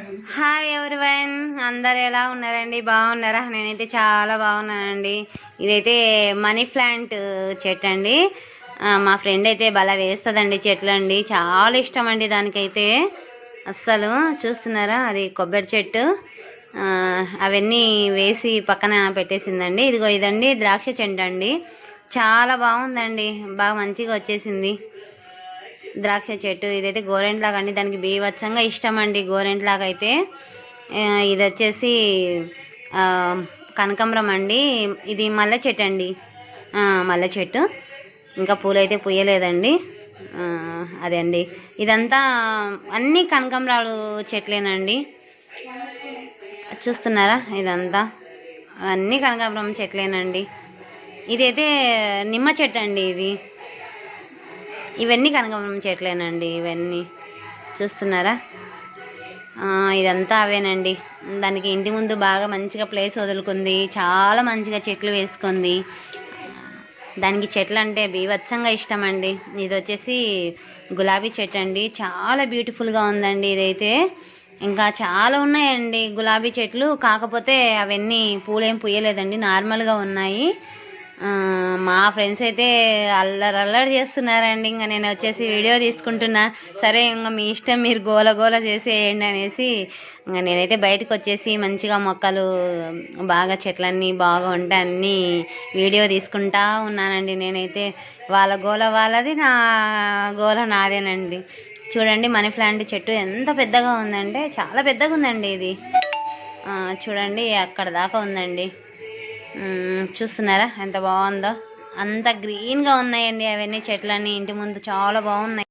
Hi everyone, అందరు ఎలా ఉన్నారండి? బాగున్నారా? నేనైతే చాలా బాగున్నానండి. ఇదైతే మనీ ప్లాంట్ చెట్టు అండి. మా ఫ్రెండ్ అయితే భలే వేస్తుందండి చెట్లు అండి. చాలా ఇష్టం అండి దానికైతే. అస్సలు చూస్తున్నారా, అది కొబ్బరి చెట్టు. అవన్నీ వేసి పక్కన పెట్టేసిందండి. ఇదిగో ఇదండి ద్రాక్ష చెట్టు అండి. చాలా బాగుందండి, బాగా మంచిగా వచ్చేసింది ద్రాక్ష చెట్టు. ఇదైతే గోరెంట్లాగా అండి, దానికి బీవచ్చంగా ఇష్టం అండి గోరెంట్లాగా అయితే. ఇది వచ్చేసి కనకాంబరం అండి. ఇది మల్లె చెట్టు అండి, మల్లె చెట్టు. ఇంకా పూలైతే పూయలేదండి. అదే అండి, ఇదంతా అన్నీ కనకాంబరాలు చెట్లేనండి. చూస్తున్నారా, ఇదంతా అన్నీ కనకాంబరం చెట్లేనండి. ఇదైతే నిమ్మ చెట్టు అండి. ఇవన్నీ కనకాంబరం చెట్లేనండి. ఇవన్నీ చూస్తున్నారా, ఇదంతా అవేనండి. దానికి ఇంటి ముందు బాగా మంచిగా ప్లేస్ వదులుకుంది, చాలా మంచిగా చెట్లు వేసుకుంది. దానికి చెట్లు అంటే బీభత్సంగా ఇష్టం అండి. ఇది వచ్చేసి గులాబీ చెట్టు అండి, చాలా బ్యూటిఫుల్గా ఉందండి ఇదైతే. ఇంకా చాలా ఉన్నాయండి గులాబీ చెట్లు, కాకపోతే అవన్నీ పూలేం పూయలేదండి, నార్మల్గా ఉన్నాయి. మా ఫ్రెండ్స్ అయితే అల్లరి చేస్తున్నారండి. ఇంకా నేను వచ్చేసి వీడియో తీసుకుంటున్నా. సరే, ఇంకా మీ ఇష్టం, మీరు గోల గోల చేసేయండి అనేసి ఇంకా నేనైతే బయటకు వచ్చేసి మంచిగా మొక్కలు బాగా చెట్లన్నీ బాగా ఉంటే అన్నీ వీడియో తీసుకుంటా ఉన్నానండి. నేనైతే వాళ్ళ గోల వాళ్ళది, నా గోల నాదేనండి. చూడండి, మనీ ప్లాంట్ చెట్టు ఎంత పెద్దగా ఉందంటే చాలా పెద్దగా ఉందండి ఇది. చూడండి, అక్కడ దాకా ఉందండి. చూస్తున్నారా ఎంత బాగుందో? అంత గ్రీన్గా ఉన్నాయండి అవన్నీ చెట్లన్నీ ఇంటి ముందు, చాలా బాగున్నాయి.